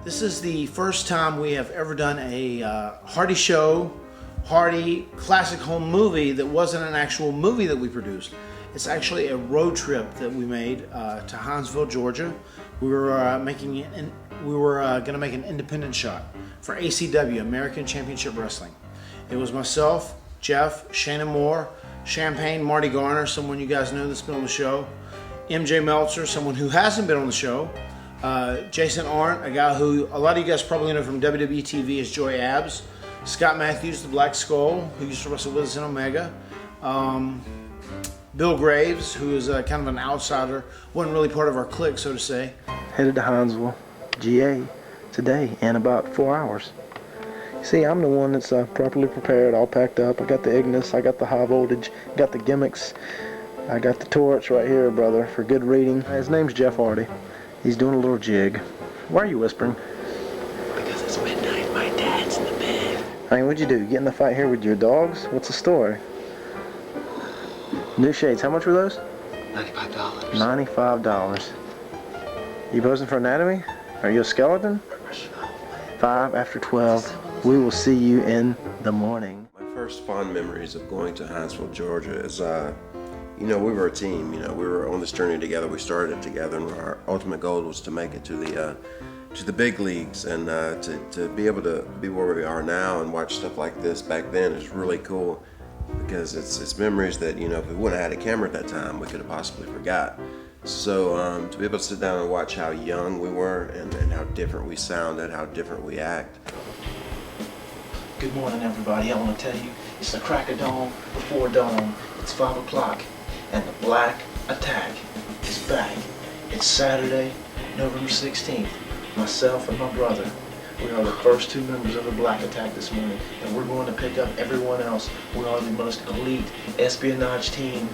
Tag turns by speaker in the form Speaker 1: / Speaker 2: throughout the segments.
Speaker 1: This is the first time we have ever done a Hardy show, Hardy classic home movie that wasn't an actual movie that we produced. It's actually a road trip that we made to Hinesville, Georgia. We were going to make an independent shot for ACW, American Championship Wrestling. It was myself, Jeff, Shannon Moore, Champagne, Marty Garner, someone you guys know that's been on the show, MJ Meltzer, someone who hasn't been on the show, Jason Ahrndt, a guy who a lot of you guys probably know from WWE TV as Joy Abs, Scott Matthews, the Black Skull, who used to wrestle with us in Omega, Bill Graves, who is kind of an outsider, wasn't really part of our clique, so to say.
Speaker 2: Headed to Hinesville, GA, today in about 4 hours. See, I'm the one that's properly prepared, all packed up. I got the Ignis, I got the high voltage, got the gimmicks, I got the torch right here, brother, for good reading. His name's Jeff Hardy. He's doing a little jig. Why are you whispering?
Speaker 3: Because it's midnight, my dad's in the bed.
Speaker 2: I mean, what'd you do? Get in the fight here with your dogs? What's the story? New shades, how much were those?
Speaker 3: $95.
Speaker 2: $95. You posing for anatomy? Are you a skeleton? 5 after 12. We will see you in the morning.
Speaker 4: My first fond memories of going to Hinesville, Georgia is, you know, we were a team. You know, we were on this journey together. We started it together, and our ultimate goal was to make it to the big leagues, and to be able to be where we are now and watch stuff like this back then is really cool, because it's memories that, you know, if we wouldn't have had a camera at that time, we could have possibly forgot. So to be able to sit down and watch how young we were and how different we sounded, how different we act.
Speaker 2: Good morning, everybody. I want to tell you, it's the crack of dawn before dawn. It's 5 o'clock, and the Black Attack is back. It's Saturday, November 16th. Myself and my brother, we are the first 2 members of the Black Attack this morning, and we're going to pick up everyone else. We are the most elite espionage team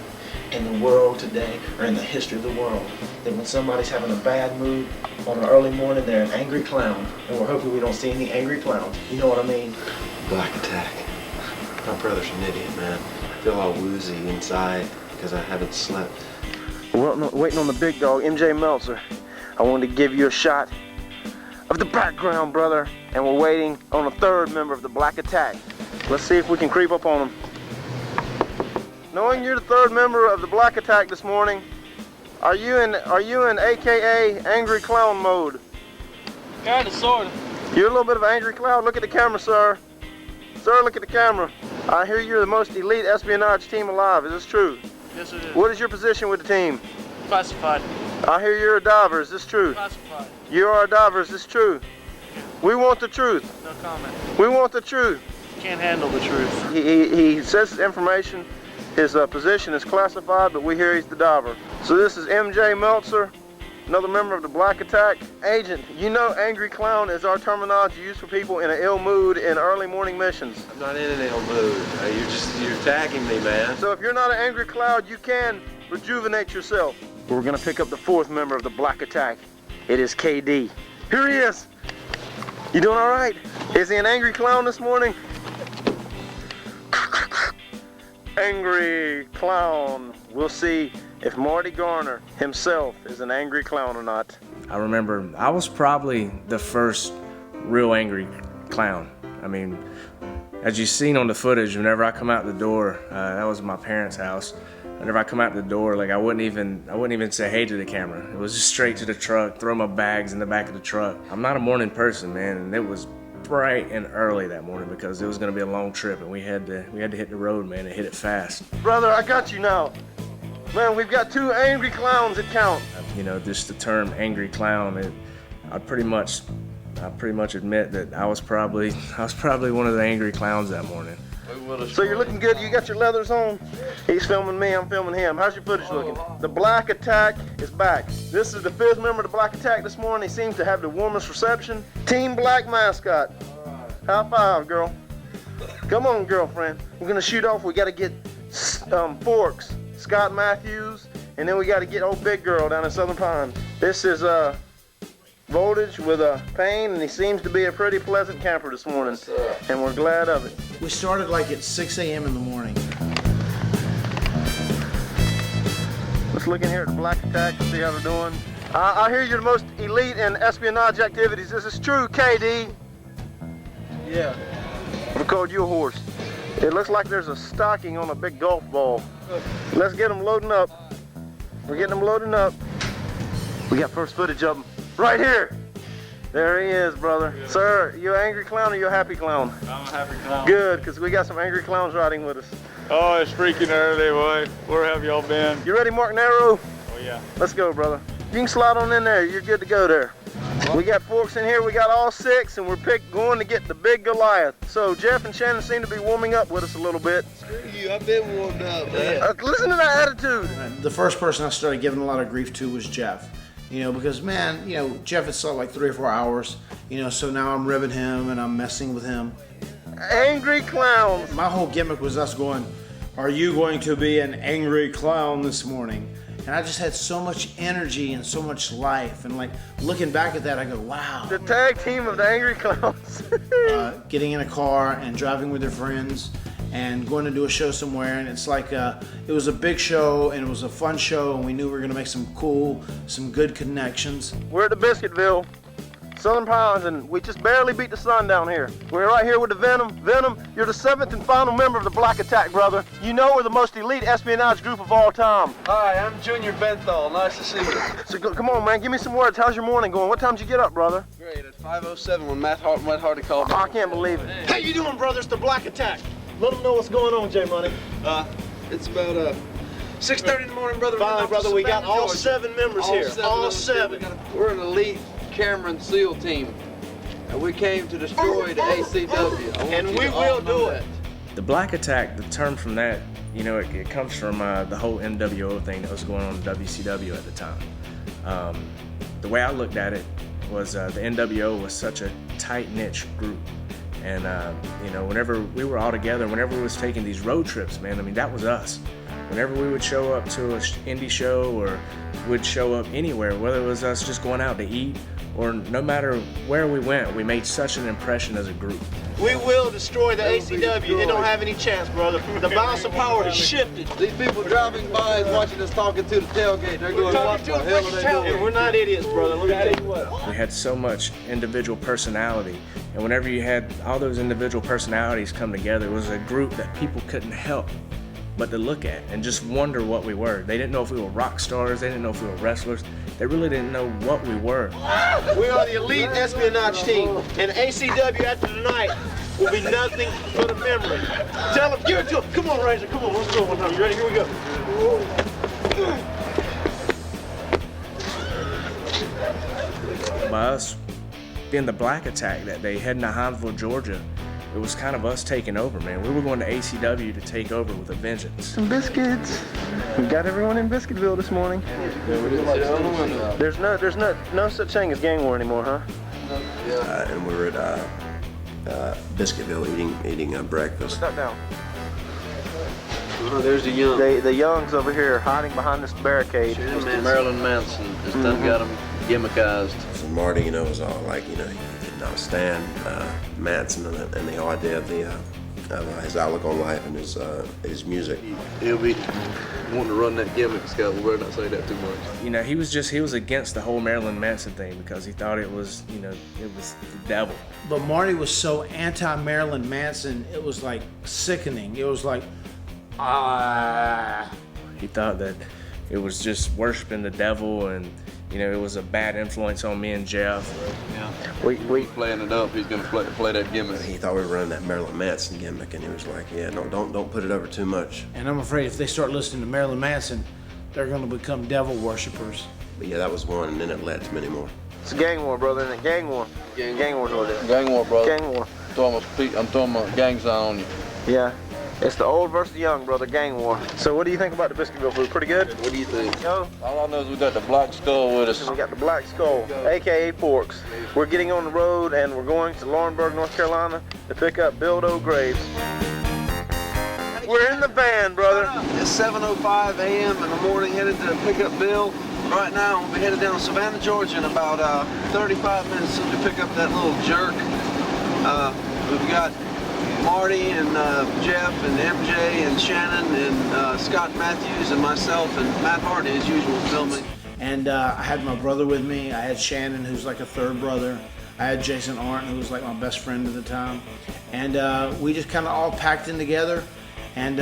Speaker 2: in the world today, or in the history of the world. That when somebody's having a bad mood on an early morning, they're an angry clown, and we're hoping we don't see any angry clowns. You know what I mean?
Speaker 4: Black Attack. My brother's an idiot, man. I feel all woozy inside because I haven't slept.
Speaker 2: We're waiting on the big dog, MJ Meltzer. I wanted to give you a shot of the background, brother, and we're waiting on a 3rd member of the Black Attack. Let's see if we can creep up on him. Knowing you're the 3rd member of the Black Attack this morning, are you in AKA angry clown mode?
Speaker 5: Kinda, sorta.
Speaker 2: You're a little bit of an angry clown. Look at the camera, sir. Sir, look at the camera. I hear you're the most elite espionage team alive. Is this true?
Speaker 5: Yes, it is.
Speaker 2: What is your position with the team?
Speaker 5: Classified.
Speaker 2: I hear you're a diver. Is this true?
Speaker 5: Classified.
Speaker 2: You are a diver. Is this true? We want the truth.
Speaker 5: No comment.
Speaker 2: We want the truth.
Speaker 5: Can't handle the truth.
Speaker 2: He says his information, his position is classified, but we hear he's the diver. So this is MJ Meltzer, another member of the Black Attack. Agent, you know angry clown is our terminology used for people in an ill mood in early morning missions.
Speaker 4: I'm not in an ill mood. You're attacking me, man.
Speaker 2: So if you're not an angry cloud, you can rejuvenate yourself. We're gonna pick up the 4th member of the Black Attack. It is KD. Here he is. You doing all right? Is he an angry clown this morning? Angry clown. We'll see if Marty Garner himself is an angry clown or not.
Speaker 6: I remember I was probably the first real angry clown. I mean, as you've seen on the footage, whenever I come out the door, that was my parents' house. Whenever I come out the door, like I wouldn't even say hey to the camera. It was just straight to the truck, throw my bags in the back of the truck. I'm not a morning person, man, and it was bright and early that morning because it was gonna be a long trip, and we had to hit the road, man, and hit it fast.
Speaker 2: Brother, I got you now. Man, we've got 2 angry clowns that count.
Speaker 6: You know, just the term angry clown, I pretty much admit that I was probably one of the angry clowns that morning.
Speaker 2: So you're looking good, you got your leathers on. He's filming me, I'm filming him. How's your footage looking? The Black Attack is back. This is the 5th member of the Black Attack this morning. He seems to have the warmest reception. Team Black mascot. High five, girl. Come on, girlfriend. We're gonna shoot off. We gotta get Forks, Scott Matthews, and then we gotta get old Big Girl down in Southern Pines. This is Voltage with a Pain, and he seems to be a pretty pleasant camper this morning, and we're glad of it.
Speaker 1: We started like at 6 a.m. in the morning.
Speaker 2: Let's look in here at the Black Attack and see how they're doing.
Speaker 7: I hear you're the most elite in espionage activities. This is true, KD.
Speaker 2: Yeah.
Speaker 7: Record your horse. It looks like there's a stocking on a big golf ball. Let's get them loading up. We're getting them loading up. We got first footage of him right here. There he is, brother. Yeah. Sir, you an angry clown or you a happy clown?
Speaker 5: I'm a happy clown.
Speaker 7: Good, because we got some angry clowns riding with us.
Speaker 5: Oh, it's freaking early, boy. Where have y'all been?
Speaker 7: You ready, Mark Narrow?
Speaker 5: Oh, yeah.
Speaker 7: Let's go, brother. You can slide on in there. You're good to go there. We got forks in here. We got all 6, and we're going to get the big Goliath. So Jeff and Shannon seem to be warming up with us a little bit.
Speaker 3: Screw you, I've been warmed up, man.
Speaker 7: Listen to that attitude.
Speaker 1: The first person I started giving a lot of grief to was Jeff. You know, because man, you know, Jeff had saw like 3 or 4 hours. You know, so now I'm ribbing him and I'm messing with him.
Speaker 7: Angry clowns.
Speaker 1: My whole gimmick was us going, "Are you going to be an angry clown this morning?" And I just had so much energy and so much life. And like looking back at that, I go, wow.
Speaker 7: The tag team of the angry clowns.
Speaker 1: Getting in a car and driving with their friends and going to do a show somewhere. And it's like, it was a big show and it was a fun show. And we knew we were going to make some good connections.
Speaker 7: We're at the Biscuitville, Southern Pines, and we just barely beat the sun down here. We're right here with the Venom. Venom, you're the 7th and final member of the Black Attack, brother. You know we're the most elite espionage group of all time.
Speaker 3: Hi, I'm Junior Benthal. Nice to see you.
Speaker 7: So come on, man, give me some words. How's your morning going? What time did you get up, brother?
Speaker 3: Great, at 5:07 when Matt Hardy called me.
Speaker 7: Oh, I can't believe it. How you doing, brother? It's the Black Attack. Let them know what's going on, J Money.
Speaker 3: It's about 6:30 in the morning, brother.
Speaker 7: Fine, brother. We got all 7 members here. All 7.
Speaker 3: We're an elite Cameron SEAL team. And we came to destroy the ACW.
Speaker 7: And we will do it.
Speaker 6: The Black Attack, the term from that, you know, it comes from the whole NWO thing that was going on in WCW at the time. The way I looked at it was the NWO was such a tight-knit group. And, you know, whenever we were all together, whenever we was taking these road trips, man, I mean, that was us. Whenever we would show up to an indie show or would show up anywhere, whether it was us just going out to eat or no matter where we went, we made such an impression as a group.
Speaker 7: We will destroy the ACW. They don't have any chance, brother. The balance of power has shifted.
Speaker 3: These people driving by and watching us talking to the tailgate, they're going, what the hell are they doing?
Speaker 7: We're not idiots, brother. Let me tell you what.
Speaker 6: We had so much individual personality, and whenever you had all those individual personalities come together, it was a group that people couldn't help but to look at and just wonder what we were. They didn't know if we were rock stars, they didn't know if we were wrestlers, they really didn't know what we were.
Speaker 7: We are the elite espionage team, and ACW after tonight will be nothing but a memory. Tell them, give it to them. Come on, Razor, come on, let's go one time. You ready? Here we go.
Speaker 6: By us being the Black Attack that day, heading to Hinesville, Georgia, it was kind of us taking over, man. We were going to ACW to take over with a vengeance.
Speaker 7: Some biscuits. We got everyone in Biscuitville this morning. There's no such thing as gang war anymore, huh?
Speaker 4: And we were at Biscuitville eating breakfast.
Speaker 7: Stop down.
Speaker 3: Oh, there's the young.
Speaker 7: The young's over here hiding behind this barricade.
Speaker 3: Mr. Marilyn Manson has done got him gimmickized.
Speaker 4: So Marty, you know, was all like, you know, he could not stand Manson and the idea of his outlook on life and his music.
Speaker 3: He'll be wanting to run that gimmick, Scott. We better not say that too much.
Speaker 6: You know, he was against the whole Marilyn Manson thing because he thought it was, you know, it was the devil.
Speaker 1: But Marty was so anti-Marilyn Manson, it was like sickening. It was like,
Speaker 6: He thought that it was just worshiping the devil and, you know, it was a bad influence on me and Jeff.
Speaker 3: Yeah.
Speaker 7: We
Speaker 3: Playing it up, he's gonna play that gimmick.
Speaker 4: He thought we were running that Marilyn Manson gimmick, and he was like, "Yeah, don't put it over too much."
Speaker 1: and I'm afraid if they start listening to Marilyn Manson, they're going to become devil worshippers.
Speaker 4: But yeah, that was one, and then it led to many more.
Speaker 7: It's a gang war, brother, isn't it? Gang war. Gang war's what it is.
Speaker 3: Gang war, brother.
Speaker 7: Gang war.
Speaker 3: I'm throwing my gang sign on you.
Speaker 7: Yeah. It's the old versus the young, brother. Gang war. So what do you think about the Biscuitville food? Pretty good?
Speaker 3: What do you think?
Speaker 7: Yo.
Speaker 3: All I know is we got the Black Skull with us.
Speaker 7: We got the Black Skull, a.k.a. Forks. We're getting on the road and we're going to Laurinburg, North Carolina to pick up Bildo Graves. We're in the van, brother.
Speaker 3: It's 7:05 a.m. in the morning, headed to pick up Bill. Right now, we'll be headed down to Savannah, Georgia in about 35 minutes to pick up that little jerk. We've got Marty and Jeff and MJ and Shannon and Scott Matthews and myself and Matt Hardy as usual filming.
Speaker 1: And I had my brother with me. I had Shannon, who's like a third brother. I had Jason Ahrndt, who was like my best friend at the time. And we just kind of all packed in together. And,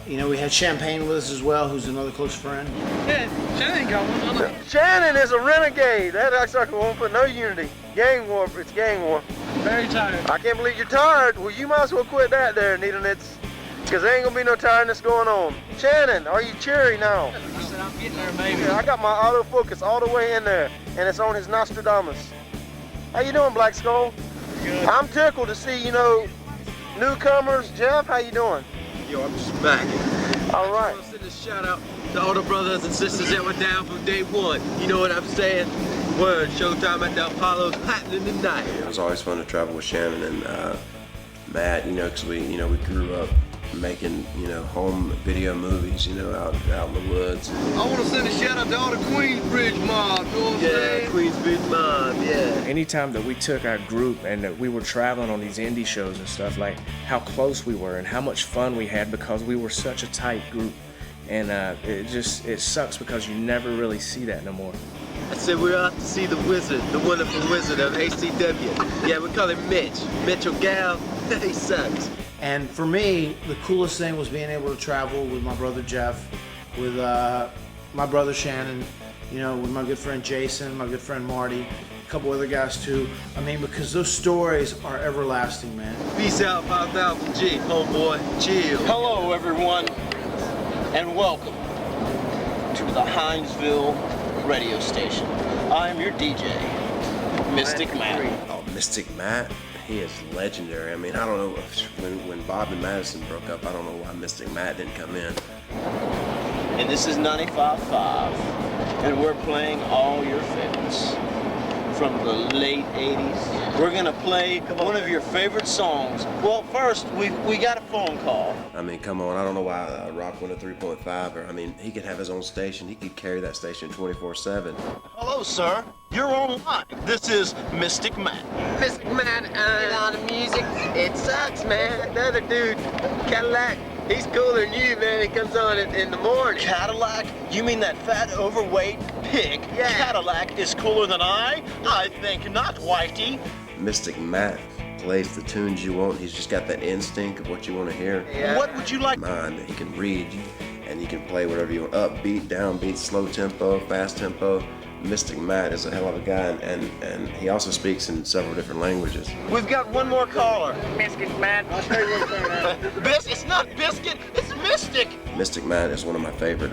Speaker 1: you know, we had Champagne with us as well, who's another close friend.
Speaker 3: Yeah, Shannon got one.
Speaker 7: Shannon is a renegade. That acts like we won't put no unity. Gang war, it's gang war.
Speaker 3: Very tired.
Speaker 7: I can't believe you're tired. Well, you might as well quit that there, Needlenitz, because there ain't gonna be no tiredness going on. Shannon, are you cheery now?
Speaker 3: I said I'm getting there, baby.
Speaker 7: Yeah, I got my autofocus all the way in there, and it's on his Nostradamus. How you doing, Black Skull?
Speaker 3: Good.
Speaker 7: I'm tickled to see, you know, newcomers. Jeff, how you doing?
Speaker 8: Yo, I'm smacking.
Speaker 7: All right.
Speaker 8: I want to send a shout out to all the brothers and sisters that were down from day one. You know what I'm saying? Word, showtime at the Apollo's happening tonight.
Speaker 4: It was always fun to travel with Shannon and Matt, you know, because we grew up making, you know, home video movies, you know, out in the woods.
Speaker 3: I want to send a shout out to all the Queensbridge mob, you know what I'm saying?
Speaker 8: Queensbridge Mob, yeah.
Speaker 6: Anytime that we took our group and that we were traveling on these indie shows and stuff, like how close we were and how much fun we had because we were such a tight group. And it sucks because you never really see that no more.
Speaker 8: I said we're out to see the wizard, the wonderful wizard of ACW. Yeah, we call him Mitch. Mitch O'Gal, he sucks.
Speaker 1: And for me, the coolest thing was being able to travel with my brother Jeff, with my brother Shannon, you know, with my good friend Jason, my good friend Marty, a couple other guys too. I mean, because those stories are everlasting, man.
Speaker 8: Peace out, 5000 G, homeboy, chill.
Speaker 2: Hello, everyone, and welcome to the Hinesville radio station. I am your DJ, Mystic Matt.
Speaker 4: Oh, Mystic Matt, he is legendary. I mean, I don't know, when Bob and Madison broke up, I don't know why Mystic Matt didn't come in.
Speaker 2: And this is 95.5, and we're playing all your favorites from the late 80s. We're gonna play one of your favorite songs. Well, first, we got a phone call.
Speaker 4: I mean, come on, I don't know why Rock went to 3.5, or I mean, he could have his own station. He could carry that station 24/7.
Speaker 2: Hello, sir. You're online. This is Mystic Matt.
Speaker 7: Mystic Man, get on the music. It sucks, man. The other dude, Cadillac, he's cooler than you, man. He comes on in the morning.
Speaker 2: Cadillac? You mean that fat, overweight pig?
Speaker 7: Yeah.
Speaker 2: Cadillac is cooler than I? I think not, Whitey.
Speaker 4: Mystic Matt plays the tunes you want. He's just got that instinct of what you want to hear.
Speaker 7: Yeah.
Speaker 2: What would you like?
Speaker 4: Mind that he can read, and you can play whatever you want. Upbeat, downbeat, slow tempo, fast tempo. Mystic Matt is a hell of a guy, and he also speaks in several different languages.
Speaker 2: We've got one more caller.
Speaker 7: Mystic Man.
Speaker 2: It's not Biscuit, it's Mystic.
Speaker 4: Mystic Matt is one of my favorite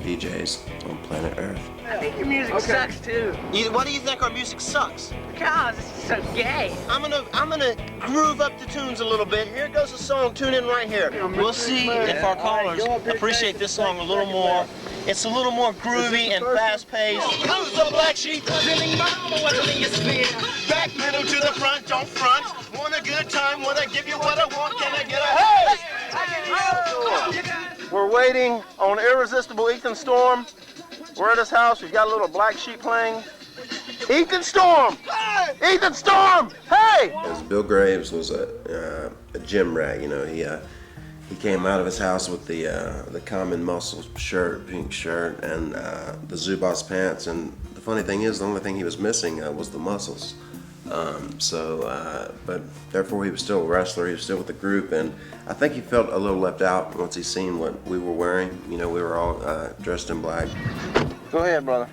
Speaker 4: DJs on planet Earth.
Speaker 9: I think your music sucks too.
Speaker 2: Why do you think our music sucks?
Speaker 9: Because it's so gay.
Speaker 2: I'm gonna groove up the tunes a little bit. Here goes a song. Tune in right here. We'll see if our callers appreciate this song a little more. It's a little more groovy and fast-paced. Who's the black sheep? Back middle to the front, don't front. Want a good time? Want to give you what I want? Can I get a hey?
Speaker 7: We're waiting on Irresistible Ethan Storm. We're at his house. We've got a little black sheep playing. Ethan Storm! Hey! Ethan Storm! Hey!
Speaker 4: Bill Graves was a gym rat, you know. He came out of his house with the Common Muscle shirt, pink shirt, and the Zubaz pants. And the funny thing is, the only thing he was missing was the muscles. But therefore he was still a wrestler. He was still with the group, and I think he felt a little left out once he seen what we were wearing. You know, we were all dressed in black.
Speaker 7: Go ahead, brother.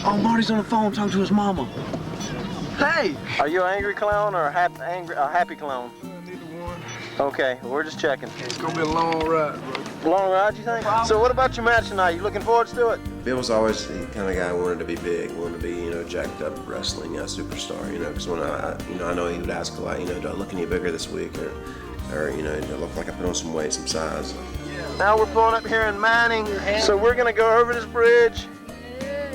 Speaker 3: Oh, Marty's on the phone talking to his mama. Hey!
Speaker 7: Are you an angry clown or a happy clown?
Speaker 3: Neither one.
Speaker 7: Okay, we're just checking.
Speaker 3: It's gonna be a long ride, bro.
Speaker 7: Long ride, you think? So what about your match tonight? You looking forward to it?
Speaker 4: Bill was always the kind of guy who wanted to be big, wanted to be, you know, jacked up wrestling superstar, you know, because when I know he would ask a lot, you know, do I look any bigger this week, or you know, do I look like I put on some weight, some size?
Speaker 7: Now we're pulling up here in Manning, so we're gonna go over this bridge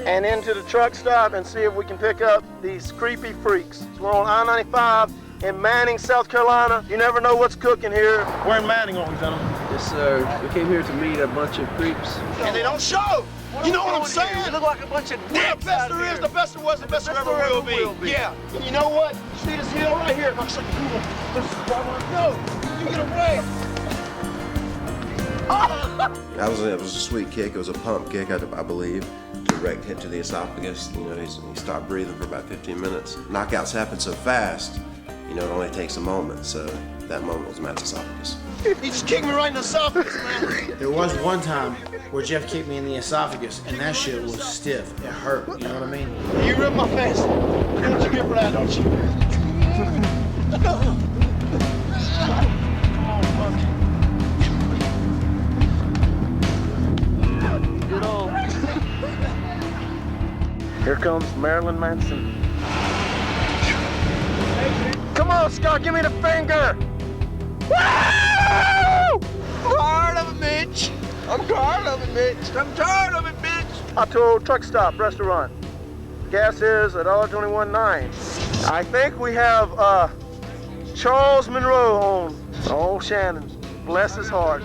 Speaker 7: and into the truck stop and see if we can pick up these creepy freaks. So we're on I-95 in Manning, South Carolina. You never know what's cooking here.
Speaker 2: We're in Manning, aren't we, gentlemen?
Speaker 3: Yes, sir. We came here to meet a bunch of creeps.
Speaker 2: And they don't show. You know what I'm saying?
Speaker 9: You look like a bunch of
Speaker 2: We're the best there is, the best there was, the best there ever will be. Yeah. And you know what? See this hill right here? Looks like cool. This is where I want to go. You get a break.
Speaker 4: It was a sweet kick. It was a pump kick, I believe. direct hit to the esophagus. You know, he stopped breathing for about 15 minutes. Knockouts happen so fast, you know, it only takes a moment. So that moment was Matt's esophagus.
Speaker 7: He just kicked me right in the esophagus, man.
Speaker 1: There was one time where Jeff kicked me in the esophagus, and that shit was stiff. It hurt, you know what I mean?
Speaker 7: You ripped my face. You know what you get for that, don't you?
Speaker 3: Get on.
Speaker 7: Here comes Marilyn Manson. Come on, Scott, give me the finger. Woo! Tired of it, Mitch. I'm tired of it, Mitch. I'm tired of it, Mitch. Otto Truck Stop Restaurant. Gas is $1.21.9. I think we have Charles Monroe on. Oh, Shannon. Bless his heart.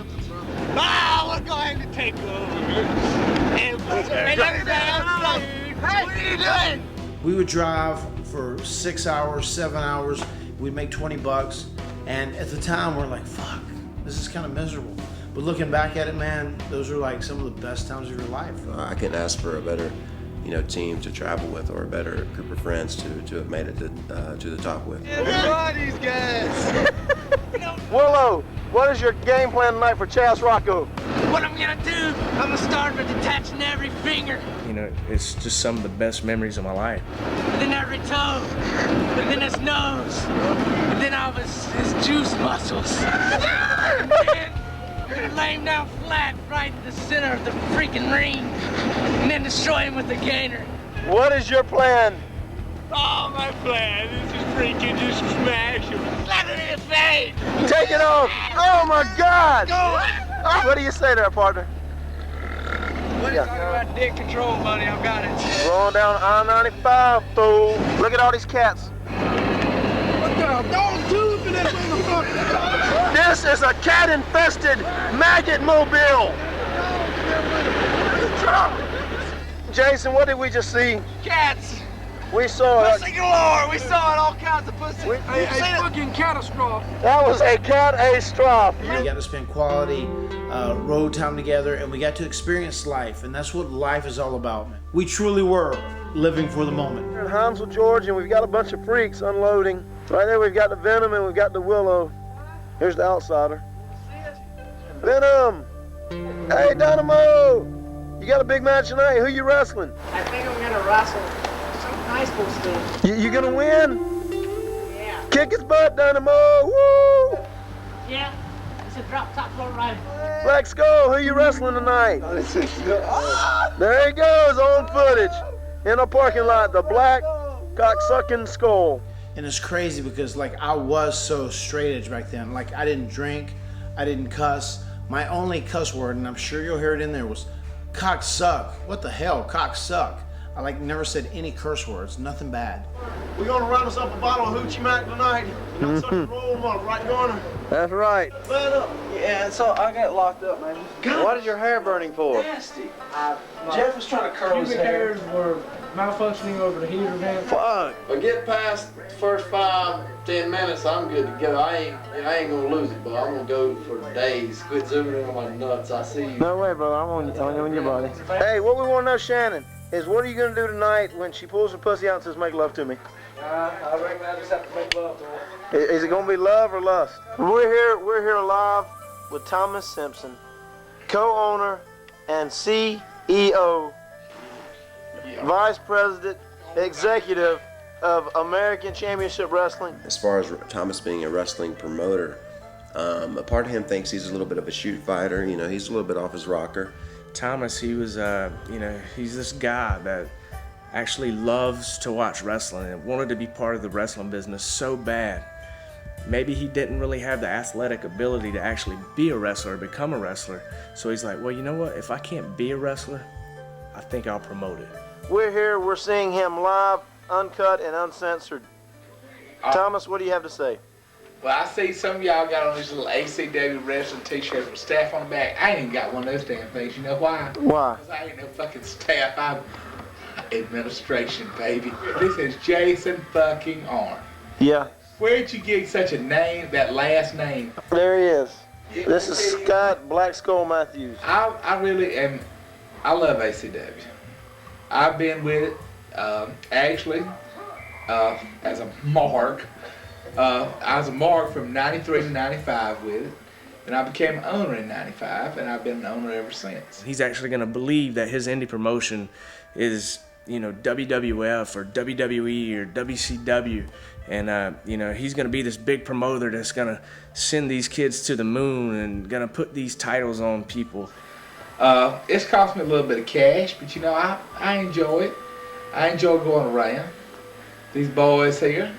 Speaker 8: Ah, we're going to take over. Hey, what are you doing?
Speaker 1: We would drive for 6 hours, 7 hours. We'd make 20 bucks. And at the time, we're like, fuck, this is kind of miserable. But looking back at it, man, those are like some of the best times of your life.
Speaker 4: I couldn't ask for a better, you know, team to travel with, or a better group of friends to have made it to the top with.
Speaker 7: Everybody's guys. Willow, what is your game plan tonight for Chas Rocco?
Speaker 9: What I'm gonna do, I'm gonna start with detaching every finger,
Speaker 6: You know, it's just some of the best memories of my life.
Speaker 9: and then every toe, and then his nose, and then all his juice muscles. And then lay him down flat right in the center of the freaking ring, and then destroy him with the gainer.
Speaker 7: What is your plan?
Speaker 8: Oh, my plan is to freaking just smash him.
Speaker 9: Slap him in the face!
Speaker 7: Take it off. Oh my God. What do you say there, partner?
Speaker 8: What are you talking about dick control, buddy? I've got it.
Speaker 7: Rolling down I-95, fool. Look at all these cats.
Speaker 8: What the dog do for that motherfucker?
Speaker 7: This is a cat-infested maggot mobile. Jason, what did we just see?
Speaker 8: Cats!
Speaker 7: We saw it.
Speaker 8: Pussy galore! We saw it, all kinds of pussy.
Speaker 7: We-
Speaker 8: a fucking catastrophe.
Speaker 7: That was a cat-astrophe.
Speaker 1: We got to spend quality road time together, and we got to experience life, and that's what life is all about. We truly were living for the moment.
Speaker 7: We're in Hinesville, Georgia, and we've got a bunch of freaks unloading. Right there, we've got the VENOM and we've got the Willow. Here's the outsider. VENOM! Hey, Dynamo! You got a big match tonight. Who you wrestling?
Speaker 9: I think I'm gonna wrestle some high school student.
Speaker 7: You gonna win?
Speaker 9: Yeah.
Speaker 7: Kick his butt, Dynamo! Woo!
Speaker 9: Yeah. It's a drop top floor rider.
Speaker 7: Black Skull, who you wrestling tonight? There he goes, on footage. In a parking lot, the black cocksucking skull.
Speaker 1: And it's crazy because like I was so straight edge back then. Like I didn't drink, I didn't cuss. My only cuss word, and I'm sure you'll hear it in there, was cock suck. What the hell, cock suck? I like never said any curse words, nothing bad.
Speaker 7: We're gonna run us up a bottle of Hoochie Mac tonight. And I'm roll them up, right, Garner? That's right. Let up.
Speaker 3: Yeah, so I got locked up, man.
Speaker 7: What is your hair burning for?
Speaker 2: Nasty. Jeff was trying to curl his hair.
Speaker 8: were malfunctioning over the heater vent.
Speaker 7: Fuck.
Speaker 10: If I get past the first 5-10 minutes, I'm good to go. I ain't gonna lose it, but I'm gonna go for days. Quit zooming in on my nuts. I see you.
Speaker 7: No way, brother. I'm on your body. Hey, what we want to know, Shannon, is what are you gonna do tonight when she pulls her pussy out and says make love to me?
Speaker 8: I reckon I just have to make love to her.
Speaker 7: Is it gonna be love or lust? We're here live with Thomas Simpson, co-owner and CEO, vice president, executive of American Championship Wrestling.
Speaker 4: As far as Thomas being a wrestling promoter, a part of him thinks he's a little bit of a shoot fighter. You know, he's a little bit off his rocker.
Speaker 6: Thomas, he was, you know, he's this guy that actually loves to watch wrestling and wanted to be part of the wrestling business so bad. Maybe he didn't really have the athletic ability to actually be a wrestler, become a wrestler. So he's like, well, you know what? If I can't be a wrestler, I think I'll promote it.
Speaker 7: We're here, we're seeing him live, uncut and uncensored. Thomas, what do you have to say?
Speaker 11: Well, I see some of y'all got on these little ACW wrestling t-shirts with staff on the back. I ain't even got one of those damn things. You know why?
Speaker 7: Why?
Speaker 11: Because I ain't no fucking staff. I'm administration, baby. This is Jason fucking Ahrndt.
Speaker 7: Yeah.
Speaker 11: Where'd you get such a name, that last name?
Speaker 7: There he is. This is Scott Black Skull Matthews.
Speaker 11: I really am. I love ACW. I've been with it, actually, as a mark. I was a mark from 93 to 95 with it. And I became an owner in 95, and I've been an owner ever since.
Speaker 6: He's actually going to believe that his indie promotion is, you know, WWF or WWE or WCW. And, you know, he's going to be this big promoter that's going to send these kids to the moon and going to put these titles on people.
Speaker 11: It's cost me a little bit of cash, but, you know, I enjoy it. I enjoy going around. These boys here,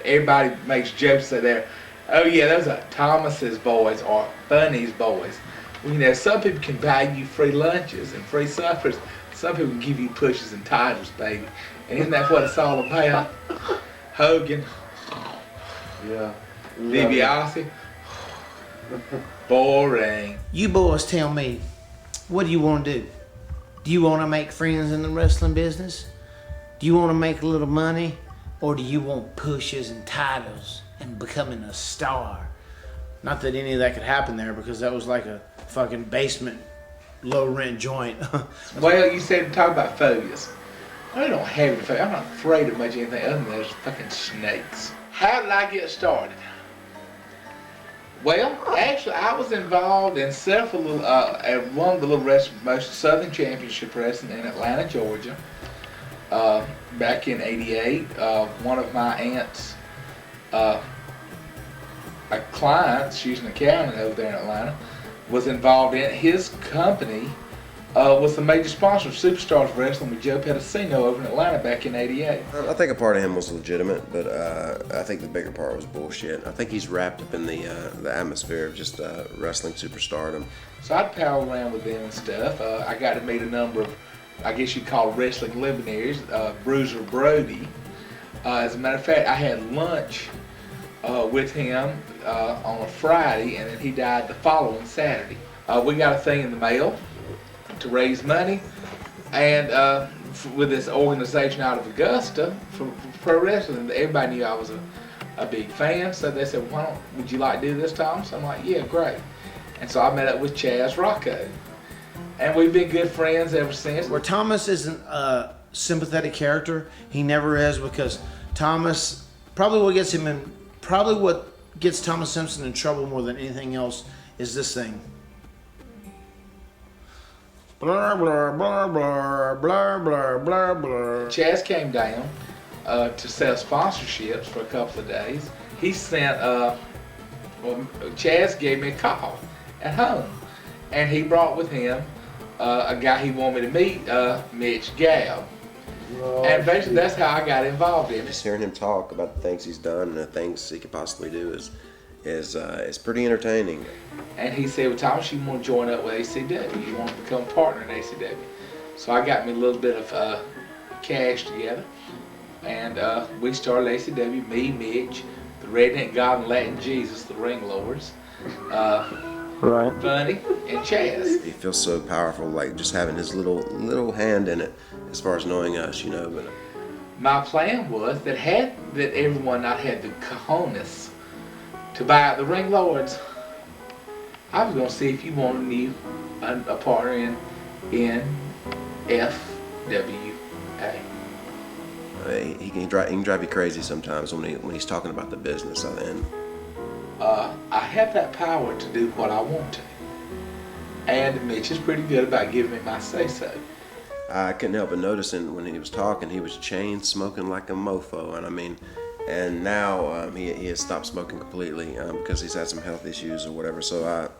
Speaker 11: everybody makes jokes that they're, oh yeah, those are Thomas's boys or Bunny's boys. Well, you know, some people can buy you free lunches and free suppers. Some people can give you pushes and titles, baby. And isn't that what it's all about? Hogan.
Speaker 3: Yeah.
Speaker 11: DiBiase. Boring.
Speaker 1: You boys tell me, what do you want to do? Do you want to make friends in the wrestling business? Do you want to make a little money? Or do you want pushes and titles and becoming a star? Not that any of that could happen there, because that was like a fucking basement, low rent joint.
Speaker 11: Well, you said talk about phobias. I don't have any phobia. I'm not afraid of much anything other than those fucking snakes. How did I get started? Well, actually, I was involved in several little, at one of the little wrestling promotions, Southern Championship Wrestling in Atlanta, Georgia. Back in '88, one of my aunt's a client, she's an accountant over there in Atlanta, was involved in it. His company was the major sponsor of Superstars Wrestling with Joe Pedicino over in Atlanta back in '88.
Speaker 4: I think a part of him was legitimate, but I think the bigger part was bullshit. I think he's wrapped up in the atmosphere of just wrestling superstardom.
Speaker 11: So I'd pal around with them and stuff. I got to meet a number of, I guess you'd call wrestling luminaries, Bruiser Brody. As a matter of fact, I had lunch with him on a Friday, and then he died the following Saturday. We got a thing in the mail to raise money, and with this organization out of Augusta for pro wrestling, everybody knew I was a big fan, so they said, would you like to do this, Thomas? I'm like, yeah, great. And so I met up with Chaz Rocco. And we've been good friends ever since.
Speaker 1: Where Thomas isn't a sympathetic character, he never is, because Thomas, probably what gets Thomas Simpson in trouble more than anything else is this thing. Blah, blah, blah, blah, blah, blah, blah, blah.
Speaker 11: Chaz came down to sell sponsorships for a couple of days. He sent, Chaz gave me a call at home, and he brought with him a guy he wanted me to meet, Mitch Gall. And basically that's how I got involved in it.
Speaker 4: Just hearing him talk about the things he's done and the things he could possibly do is pretty entertaining.
Speaker 11: And he said, well, Thomas, you want to join up with ACW? You want to become a partner in ACW? So I got me a little bit of cash together, and we started ACW, me, Mitch, the Redneck God and Latin Jesus, the Ring Lords.
Speaker 7: Right.
Speaker 11: Bunny and Chaz.
Speaker 4: He feels so powerful, like just having his little hand in it, as far as knowing us, you know. But
Speaker 11: my plan was that everyone not had the cojones to buy out the Ring Lords, I was gonna see if you wanted me a partner in FWA.
Speaker 4: He can drive you crazy sometimes when he's talking about the business. And
Speaker 11: I have that power to do what I want to. And Mitch is pretty good about giving me my say-so.
Speaker 4: I couldn't help but noticing when he was talking, he was chain smoking like a mofo. And now he has stopped smoking completely because he's had some health issues or whatever. So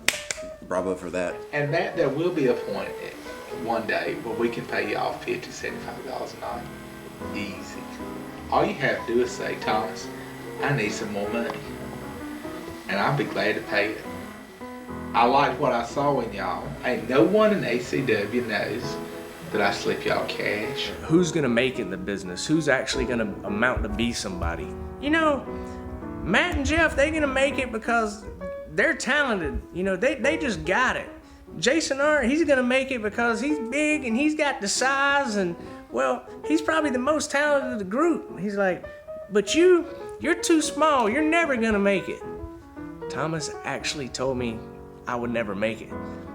Speaker 4: bravo for that.
Speaker 11: And Matt, there will be a point one day where we can pay you off $50, $75 a night. Easy. All you have to do is say, Thomas, I need some more money. And I'll be glad to pay it. I like what I saw in y'all. Ain't no one in ACW knows that I slip y'all cash.
Speaker 6: Who's gonna make it in the business? Who's actually gonna amount to be somebody? You know, Matt and Jeff, they're gonna make it because they're talented. You know, they just got it. Jason Ahrndt, he's gonna make it because he's big and he's got the size, and well, he's probably the most talented of the group. He's like, but you're too small, you're never gonna make it. Thomas actually told me I would never make it,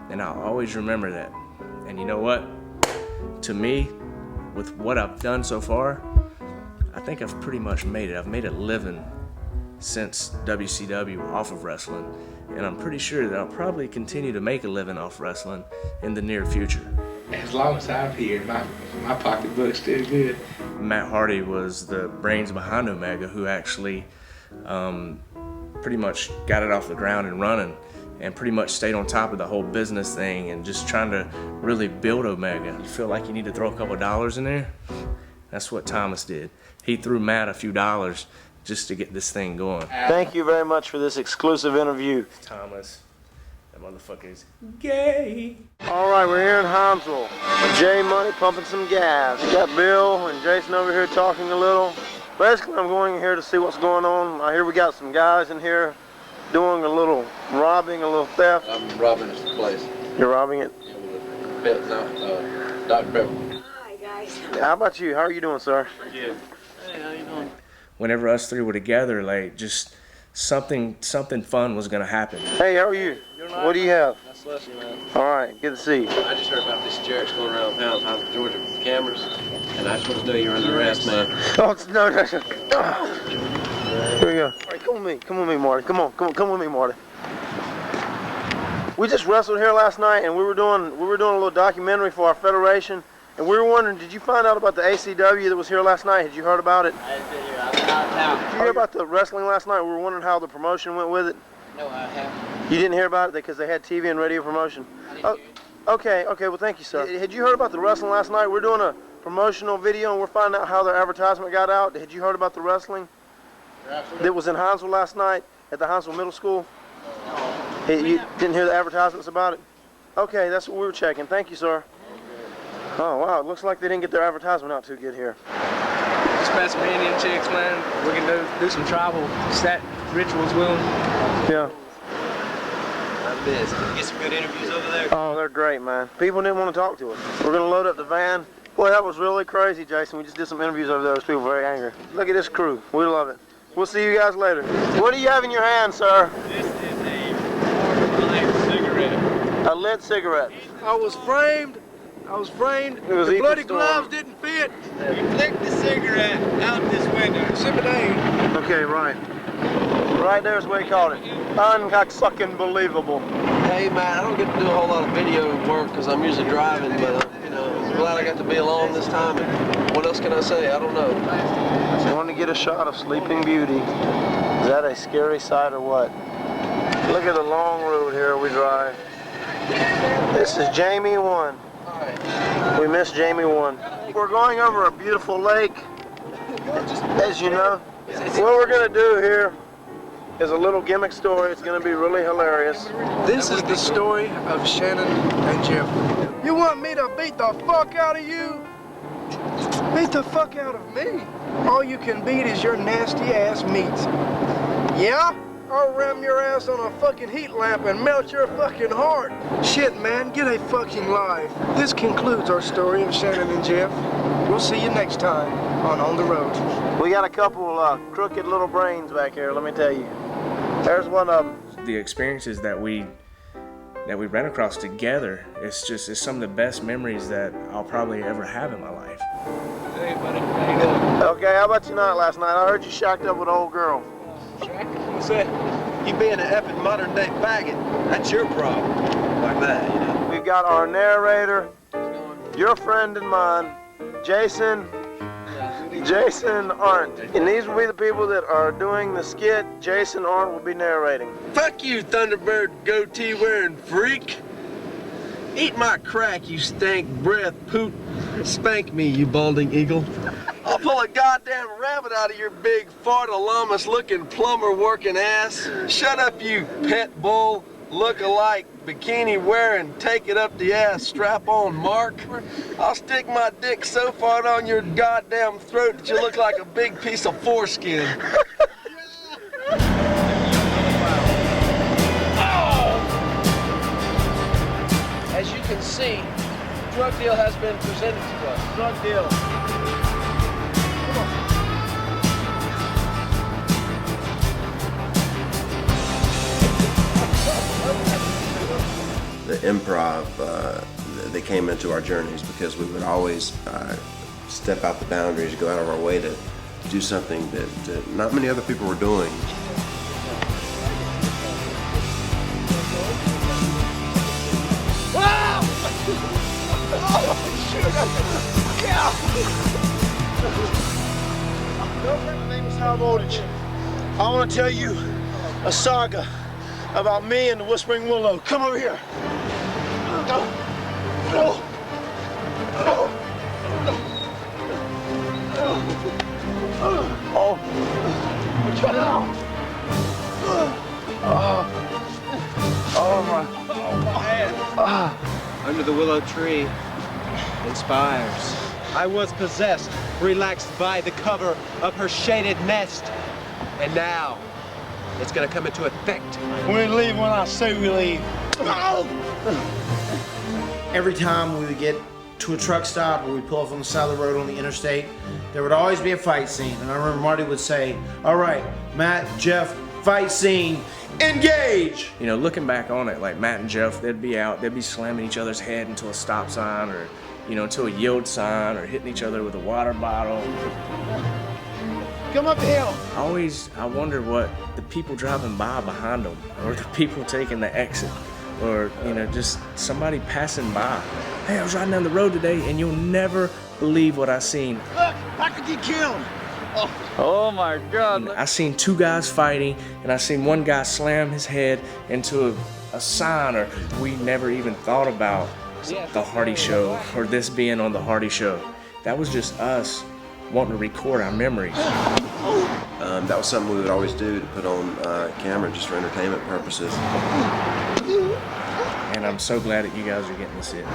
Speaker 6: and I'll always remember that. And you know what? To me, with what I've done so far, I think I've pretty much made it. I've made a living since WCW off of wrestling, and I'm pretty sure that I'll probably continue to make a living off wrestling in the near future.
Speaker 11: As long as I'm here, my pocketbook's still good.
Speaker 6: Matt Hardy was the brains behind Omega, who actually pretty much got it off the ground and running, and pretty much stayed on top of the whole business thing and just trying to really build Omega. You feel like you need to throw a couple dollars in there? That's what Thomas did. He threw Matt a few dollars just to get this thing going.
Speaker 1: Thank you very much for this exclusive interview.
Speaker 6: Thomas, that motherfucker's gay.
Speaker 1: All right, we're here in Hinesville. J Money pumping some gas. Got Bill and Jason over here talking a little. Basically, I'm going here to see what's going on. I hear we got some guys in here doing a little robbing, a little theft.
Speaker 8: I'm robbing this place.
Speaker 1: You're robbing it?
Speaker 8: Dr. Pepper.
Speaker 12: Hi, guys.
Speaker 1: How about you? How are you doing, sir?
Speaker 8: Yeah. Hey, how you doing?
Speaker 6: Whenever us three were together, like, just something fun was gonna happen.
Speaker 1: Hey, how are you? What do you have?
Speaker 8: That's Leslie, man.
Speaker 1: All right, good to see you.
Speaker 8: I just heard about this Jerry's going around town, Hinesville, Georgia, with cameras, and I just want to know you're under arrest, man.
Speaker 1: Oh, no. Here we go. All right, come with me, Marty. Come with me, Marty. We just wrestled here last night, and we were doing a little documentary for our federation, and we were wondering, did you find out about the ACW that was here last night? Had you heard about it?
Speaker 12: I didn't hear. I was out of town.
Speaker 1: Did you hear about the wrestling last night? We were wondering how the promotion went with it.
Speaker 12: No, I haven't.
Speaker 1: You didn't hear about it because they had TV and radio promotion?
Speaker 12: I didn't hear it.
Speaker 1: Okay, well thank you, sir. Had you heard about the wrestling last night? We're doing a promotional video and we're finding out how their advertisement got out. Had you heard about the wrestling that was in Hinesville last night at the Hinesville Middle School? No. You didn't hear the advertisements about it? Okay, that's what we were checking. Thank you, sir. Oh wow, it looks like they didn't get their advertisement out too good here.
Speaker 6: Just met some Indian chicks, man. We can do some tribal set rituals with them.
Speaker 1: Yeah.
Speaker 8: I missed. Did you get some good interviews over there?
Speaker 1: Oh, they're great, man. People didn't want to talk to us. We're gonna load up the van. Boy, that was really crazy, Jason. We just did some interviews over there. Those people were very angry. Look at this crew. We love it. We'll see you guys later. What do you have in your hand, sir?
Speaker 5: This is a lit cigarette.
Speaker 1: A lit cigarette.
Speaker 5: I was framed.
Speaker 1: It was
Speaker 5: The
Speaker 1: Ethan
Speaker 5: bloody
Speaker 1: Storm.
Speaker 5: gloves didn't fit. You flicked the cigarette out this window. Sip it in.
Speaker 1: Okay, right. Right there's what he called it. Unfucking believable.
Speaker 8: Hey, man, I don't get to do a whole lot of video work because I'm usually driving, but, I'm glad I got to be along this time. And what else can I say? I don't know.
Speaker 1: I want to get a shot of Sleeping Beauty. Is that a scary sight or what? Look at the long road here we drive. This is Jamie 1. We miss Jamie 1. We're going over a beautiful lake, as you know. What we're going to do here is a little gimmick story. It's going to be really hilarious.
Speaker 5: This is the story of Shannon and Jeff. You want me to beat the fuck out of you? Beat the fuck out of me? All you can beat is your nasty ass meat. Yeah? I'll ram your ass on a fucking heat lamp and melt your fucking heart. Shit, man, get a fucking life. This concludes our story of Shannon and Jeff. We'll see you next time on the Road.
Speaker 1: We got a couple crooked little brains back here, let me tell you. There's one of them.
Speaker 6: The experiences that we ran across together, it's some of the best memories that I'll probably ever have in my life.
Speaker 8: Hey, buddy. How you doing?
Speaker 1: Okay, how about you not last night? I heard you shacked up with an old girl.
Speaker 8: What's that? You being an effing modern day faggot. That's your problem. Like that,
Speaker 1: We've got our narrator, your friend and mine, Jason Ahrndt. And these will be the people that are doing the skit. Jason Ahrndt will be narrating.
Speaker 8: Fuck you, Thunderbird goatee wearing freak. Eat my crack, you stank breath poot. Spank me, you balding eagle. I'll pull a goddamn rabbit out of your big fart-a-lamus looking plumber working ass. Shut up, you pet bull, look-alike, bikini wearing, take it up the ass, strap on mark. I'll stick my dick so far down your goddamn throat that you look like a big piece of foreskin. As you can see, drug deal has been presented to us. Drug deal.
Speaker 4: The improv that came into our journeys because we would always step out the boundaries, go out of our way to do something that not many other people were doing.
Speaker 1: My name is High Voltage. I want to tell you a saga about me and the Whispering Willow. Come over here.
Speaker 8: Under the willow tree inspires. I was possessed, relaxed by the cover of her shaded nest. And now, it's gonna come into effect.
Speaker 1: We leave when I say we leave. Every time we would get to a truck stop or we pull off on the side of the road on the interstate, there would always be a fight scene. And I remember Marty would say, all right, Matt, Jeff, fight scene, engage!
Speaker 6: You know, looking back on it, like Matt and Jeff, they'd be slamming each other's head into a stop sign or, you know, into a yield sign or hitting each other with a water bottle.
Speaker 1: Come up the hill.
Speaker 6: I wonder what the people driving by behind them or the people taking the exit or, you know, just somebody passing by. Hey, I was riding down the road today and you'll never believe what I seen.
Speaker 1: Look, I could get killed.
Speaker 8: Oh my God.
Speaker 6: I seen two guys fighting and I seen one guy slam his head into a sign, or we never even thought about the Hardy Show or this being on the Hardy Show. That was just us wanting to record our memories.
Speaker 4: That was something we would always do, to put on camera just for entertainment purposes.
Speaker 6: And I'm so glad that you guys are getting to see it.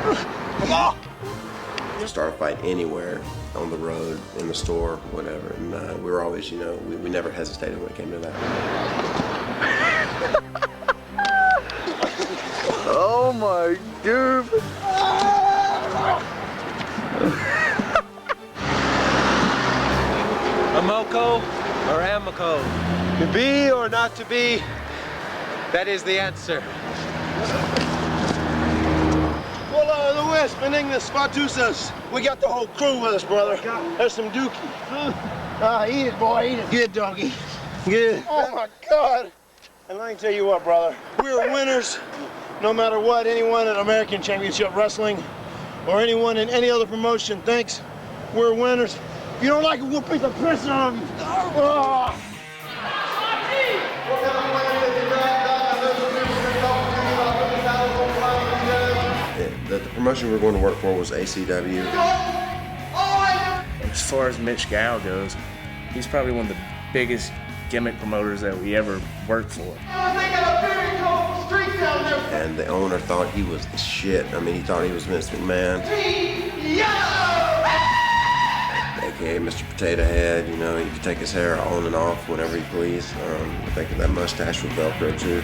Speaker 4: Start a fight anywhere, on the road, in the store, whatever. And we were always, you know, we never hesitated when it came to that.
Speaker 8: Oh my God. Amoko or Amoko? To be or not to be? That is the answer.
Speaker 1: Willow, the Wisp, and Ignis Spartusas. We got the whole crew with us, brother. There's some dookie. Eat it, boy, eat it. Good, doggy. Good. Oh, my God. And let me tell you what, brother. We are winners no matter what anyone at American Championship Wrestling or anyone in any other promotion thinks. We're winners. If you don't like it, we'll beat the piss out of you. Oh.
Speaker 4: The promotion we were going to work for was ACW.
Speaker 6: As far as Mitch Gow goes, he's probably one of the biggest gimmick promoters that we ever worked for.
Speaker 4: And the owner thought he was the shit. I mean, he thought he was Vince McMahon. AKA Mr. Potato Head, you know, he could take his hair on and off whenever he pleased. I think that mustache was Velcro too.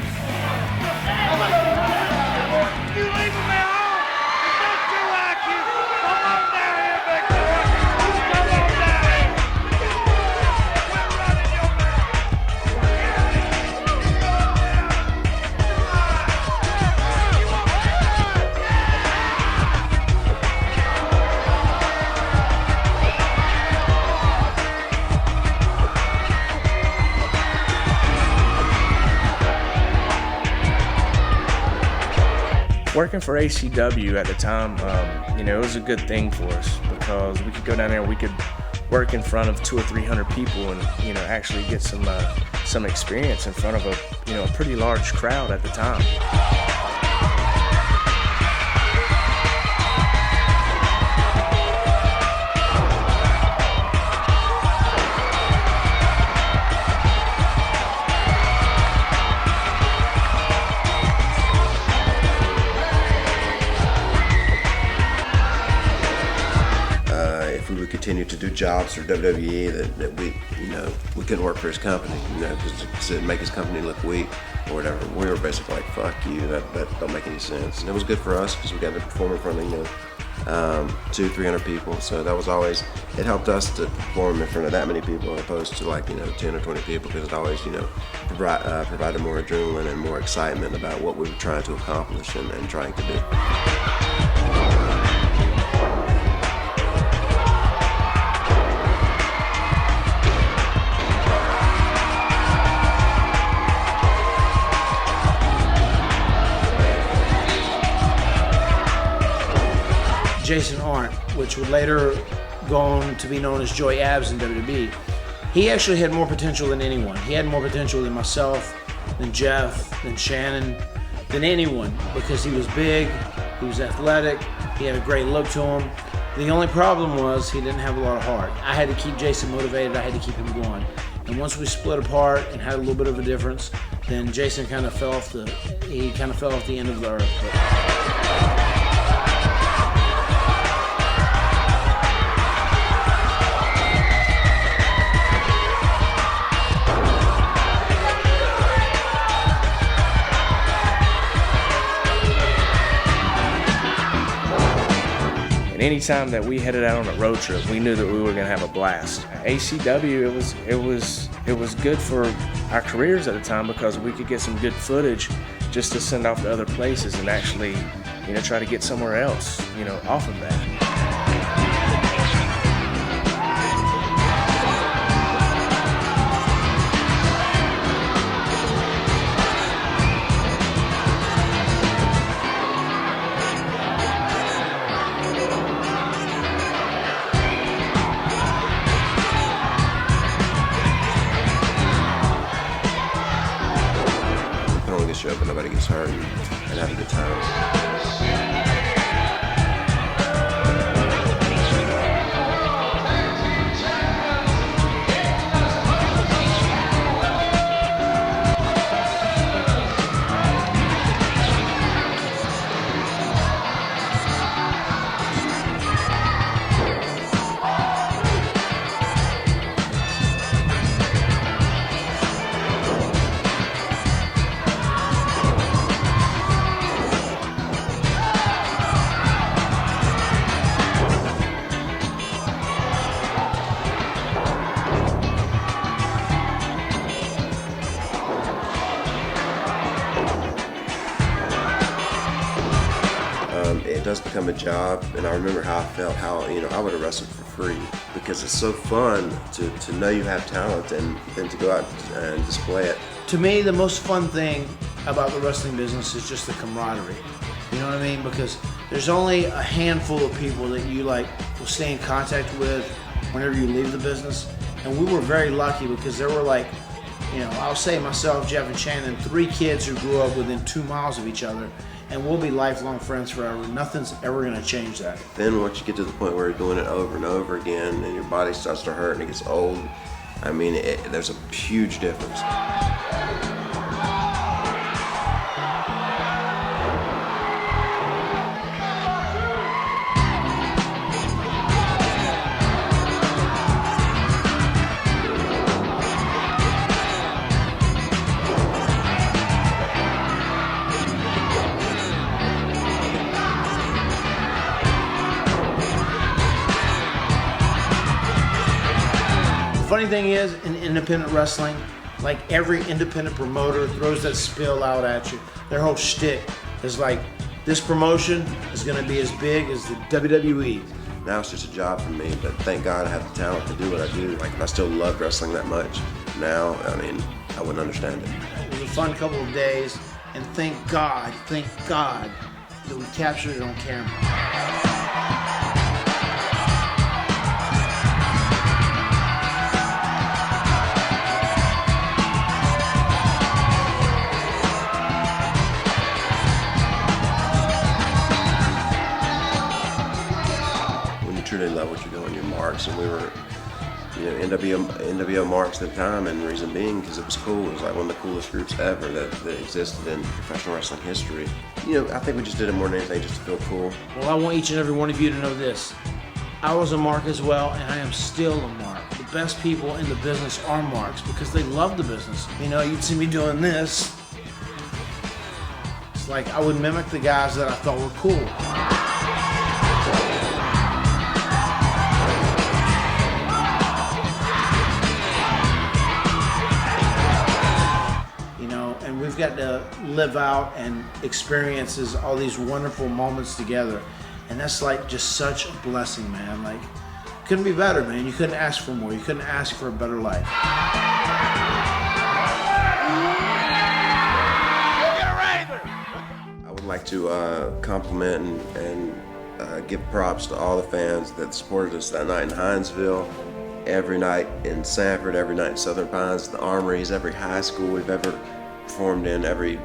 Speaker 6: Working for ACW at the time, you know, it was a good thing for us because we could go down there and we could work in front of 200 or 300 people and, you know, actually get some experience in front of a pretty large crowd at the time.
Speaker 4: Continue to do jobs for WWE that we couldn't work for his company, you know, because it'd make his company look weak or whatever. We were basically like, fuck you, that don't make any sense. And it was good for us because we got to perform in front of 200-300 people. So that was always, it helped us to perform in front of that many people as opposed to 10 or 20 people, because it always provided more adrenaline and more excitement about what we were trying to accomplish and trying to do.
Speaker 1: Jason Ahrndt, which would later go on to be known as Joey Abs in WWE. He actually had more potential than anyone. He had more potential than myself, than Jeff, than Shannon, than anyone, because he was big, he was athletic, he had a great look to him. The only problem was he didn't have a lot of heart. I had to keep Jason motivated, I had to keep him going. And once we split apart and had a little bit of a difference, then Jason kind of fell off the end of the earth.
Speaker 6: And anytime that we headed out on a road trip, we knew that we were going to have a blast. ACW, it was good for our careers at the time because we could get some good footage just to send off to other places and actually, try to get somewhere else, off of that.
Speaker 4: But nobody gets hurt and have a good time. It does become a job, and I remember how I felt, how I would have wrestled for free because it's so fun to know you have talent and then to go out and display it.
Speaker 1: To me, the most fun thing about the wrestling business is just the camaraderie. You know what I mean? Because there's only a handful of people that you will stay in contact with whenever you leave the business, and we were very lucky because there were I'll say myself, Jeff, and Shannon, 3 kids who grew up within 2 miles of each other. And we'll be lifelong friends forever. Nothing's ever going to change that.
Speaker 4: Then once you get to the point where you're doing it over and over again and your body starts to hurt and it gets old, there's a huge difference.
Speaker 1: Funny thing is, in independent wrestling, every independent promoter throws that spill out at you. Their whole shtick is this promotion is going to be as big as the WWE.
Speaker 4: Now it's just a job for me, but thank God I have the talent to do what I do. If I still love wrestling that much now, I wouldn't understand it.
Speaker 1: It was a fun couple of days, and thank God that we captured it on camera.
Speaker 4: Truly love what you're doing, your marks, and we were, NWO marks at the time, and the reason being because it was cool. It was one of the coolest groups ever that existed in professional wrestling history. I think we just did it more than anything just to feel cool.
Speaker 1: Well, I want each and every one of you to know this. I was a mark as well, and I am still a mark. The best people in the business are marks because they love the business. You'd see me doing this. It's I would mimic the guys that I thought were cool. And we've got to live out and experiences all these wonderful moments together. And that's just such a blessing, man. Couldn't be better, man. You couldn't ask for more. You couldn't ask for a better life.
Speaker 4: I would like to compliment and give props to all the fans that supported us that night in Hinesville, every night in Sanford, every night in Southern Pines, the Armories, every high school we've ever performed in, every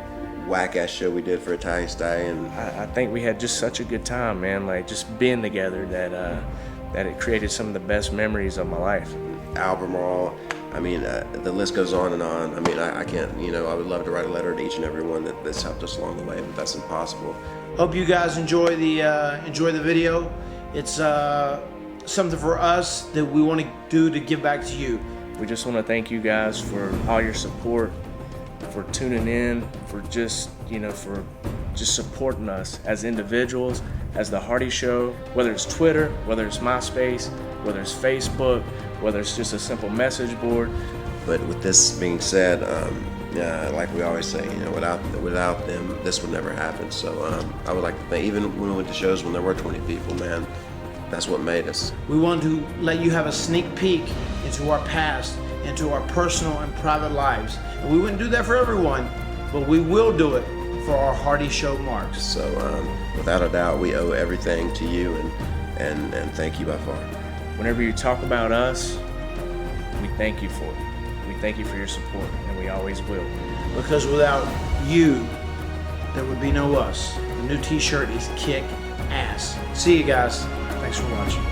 Speaker 4: whack-ass show we did for Italian Stallion.
Speaker 6: I think we had just such a good time, man. Like, just being together, that it created some of the best memories of my life.
Speaker 4: Albemarle, I mean, the list goes on and on. I mean, I can't, you know, I would love to write a letter to each and every one that's helped us along the way, but that's impossible.
Speaker 1: Hope you guys enjoy the video. It's something for us that we want to do to give back to you.
Speaker 6: We just want to thank you guys for all your support, for tuning in, for just, you know, for just supporting us as individuals, as the Hardy Show, whether it's Twitter, whether it's MySpace, whether it's Facebook, whether it's just a simple message board.
Speaker 4: But with this being said, like we always say, you know, without them, this would never happen. So I would like to thank, even when we went to shows when there were 20 people, man, that's what made us.
Speaker 1: We want to let you have a sneak peek into our past, into our personal and private lives. And we wouldn't do that for everyone, but we will do it for our Hardy Show marks.
Speaker 4: So without a doubt, we owe everything to you, and thank you by far.
Speaker 6: Whenever you talk about us, we thank you for it. We thank you for your support, and we always will.
Speaker 1: Because without you, there would be no us. The new t-shirt is kick ass. See you guys. Thanks for watching.